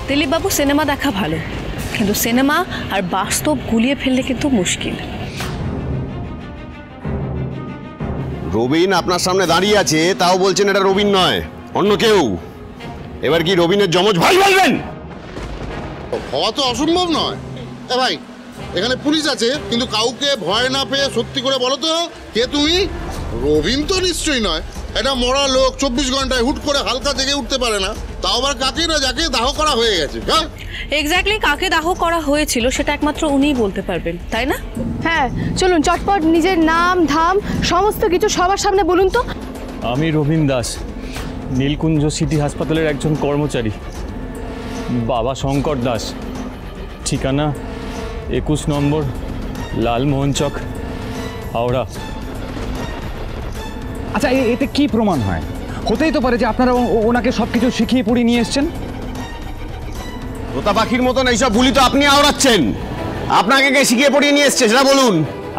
দিলীপ বাবু, cinema দেখা ভালো, কিন্তু সিনেমা আর বাস্তব গুলিয়ে ফেললে কিন্তু মুশকিল। রবিন আপনার সামনে দাঁড়িয়ে আছে, তাও বলছেন এটা রবিন নয়, অন্য কেউ। এবার কি রবিনের যমজ ভাই বলবেন? হওয়া তো অসম্ভব নয়। এ ভাই, এখানে পুলিশ আছে, কিন্তু কাউকে ভয় না পেয়ে সত্যি করে বলো তো, কে তুমি? রবিন তো নিশ্চয়ই নয়। এটা মরা লোক 24 ঘন্টায় হুট করে হালকা জেগে উঠতে পারে না, তাও আবার কাকে না যাকে দাহ করা হয়ে গেছে। হ্যাঁ, এক্স্যাক্টলি কাকে দাহ করা হয়েছিল সেটা একমাত্র উনিই বলতে পারবেন, তাই না? হ্যাঁ, চলুন চটপট নিজের নাম ধাম সমস্ত কিছু সবার সামনে বলুন তো। আমি রবিন দাস, নীলকুঞ্জ সিটি হাসপাতালের একজন কর্মচারী। বাবা শঙ্কর দাস, ঠিকানা 21 নম্বর লালমোহন চক, হাওড়া। আচ্ছা, এতে কি প্রমাণ হয়? হতেই তো পারে যে আপনারা ওনাকে সবকিছু শিখিয়ে পড়িয়ে নিয়ে এসছেন। তোতা পাখির মতন এইসব বুলি তো আপনি আওড়াচ্ছেন। আপনাকে কে শিখিয়ে পড়িয়ে নিয়ে এসছে সেটা বলুন।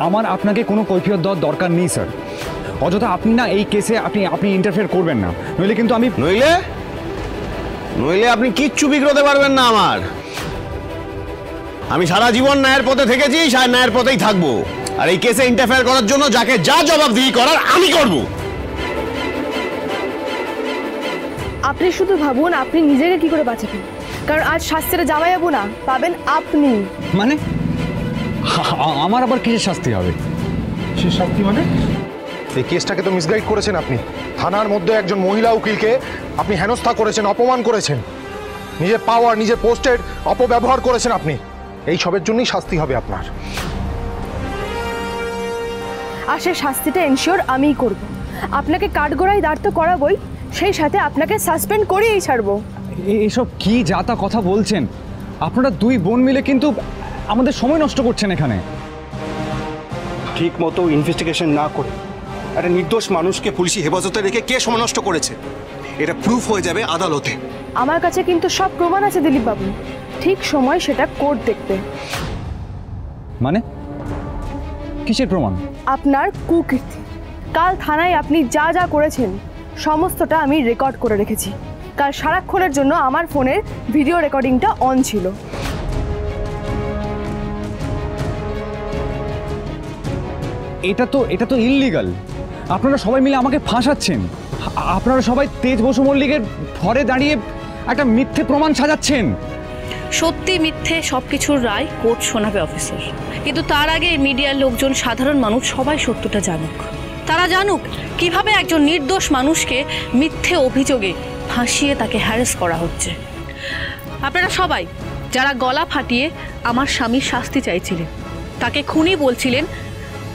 আমার আপনাকে কোনো কৈফিয়ত দেওয়ার দরকার নেই স্যার। অযথা আপনি না এই কেসে আপনি ইন্টারফেয়ার করবেন না, নইলে কিন্তু আমি নইলে আপনি কিচ্ছু বিগ্রহতে পারবেন না আমার। আমি সারা জীবন ন্যায়ের পথে থেকেছি, ন্যায়ের পথেই থাকবো। আর এই কেসে ইন্টারফেয়ার করার জন্য যাকে যা জবাবদিহি করার আমি করব। আপনি শুধু ভাবুন আপনি নিজেকে কি করে বাঁচাবেন, কারণ আজ শাস্তিটা জামাই যাবো না, পাবেন আপনি। মানে আমার আবার কিসের শাস্তি হবে? সে শাস্তি মানে? এই কেসটাকে তো মিসগাইড করেছেন আপনি। থানার মধ্যে একজন মহিলা উকিলকে আপনি হেনস্থা করেছেন, অপমান করেছেন, নিজের পাওয়ার নিজের পোস্টের অপব্যবহার করেছেন আপনি। এই সবের জন্যই শাস্তি হবে আপনার। আর সেই শাস্তিটা এনশিওর আমিই করব। আপনাকে কাঠগড়ায় দাঁড় তো করাবই, সেই সাথে আপনাকে সাসপেন্ড করিয়েই ছাড়বো। এইসব কি যাতা কথা বলছেন? আপনারা দুই বোন মিলে কিন্তু আমাদের সময় নষ্ট করছেন এখানে। ঠিক মতো ইনভেস্টিগেশন না করে একটা নির্দোষ মানুষকে পুলিশি হেফাজতে রেখে কে সময় নষ্ট করেছে, এটা প্রুফ হয়ে যাবে আদালতে। আমার কাছে কিন্তু সব প্রমাণ আছে দিলীপ বাবু, ঠিক সময় সেটা কোর্ট দেখবে। মানে কিসের প্রমাণ? আপনার কুকীর্তি। কাল থানায় আপনি যা যা করেছেন সমস্তটা আমি রেকর্ড করে রেখেছি। কাল সারাক্ষণের জন্য আমার ফোনের ভিডিও রেকর্ডিংটা অন ছিল। এটা তো ইললিগাল। আপনারা সবাই মিলে আমাকে ফাঁসাচ্ছেন। আপনারা সবাই তেজ বসু মল্লিকের ঘরে দাঁড়িয়ে একটা মিথ্যে প্রমাণ সাজাচ্ছেন। সত্যি মিথ্যে সবকিছুর রায় কোর্ট শোনাবে অফিসার, কিন্তু তার আগে মিডিয়ার লোকজন, সাধারণ মানুষ সবাই সত্যটা জানুক। তারা জানুক কিভাবে একজন নির্দোষ মানুষকে মিথ্যে অভিযোগে ফাঁসিয়ে তাকে হ্যারাস করা হচ্ছে। আপনারা সবাই যারা গলা ফাটিয়ে আমার স্বামীর শাস্তি চাইছিলেন, তাকে খুনি বলছিলেন,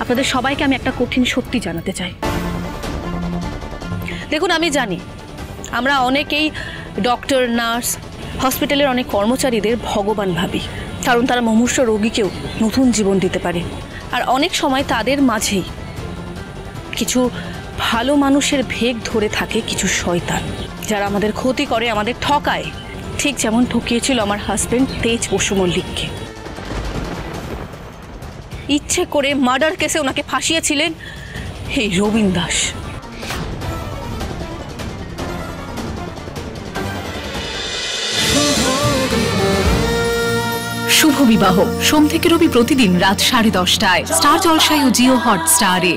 আপনাদের সবাইকে আমি একটা কঠিন সত্যি জানাতে চাই। দেখুন, আমি জানি আমরা অনেকেই ডক্টর, নার্স, হসপিটালের অনেক কর্মচারীদের ভগবান ভাবি, কারণ তারা মুমূর্ষ রোগীকেও নতুন জীবন দিতে পারে। আর অনেক সময় তাদের মাঝেই কিছু ভালো মানুষের ভেগ ধরে থাকে কিছু শয়তান, যারা আমাদের ক্ষতি করে, আমাদের ঠকায়, ঠিক যেমন ঠকিয়েছিল আমার হাজবেন্ড তেজ বসু মল্লিককে। ইচ্ছে করে মার্ডার কেসে ওনাকে ফাঁসিয়েছিলেন এই রবিন দাস। শুভ বিবাহ সোম থেকে রবি প্রতিদিন রাত 10:30টায় স্টার জলসায় ও জিও হটস্টারে।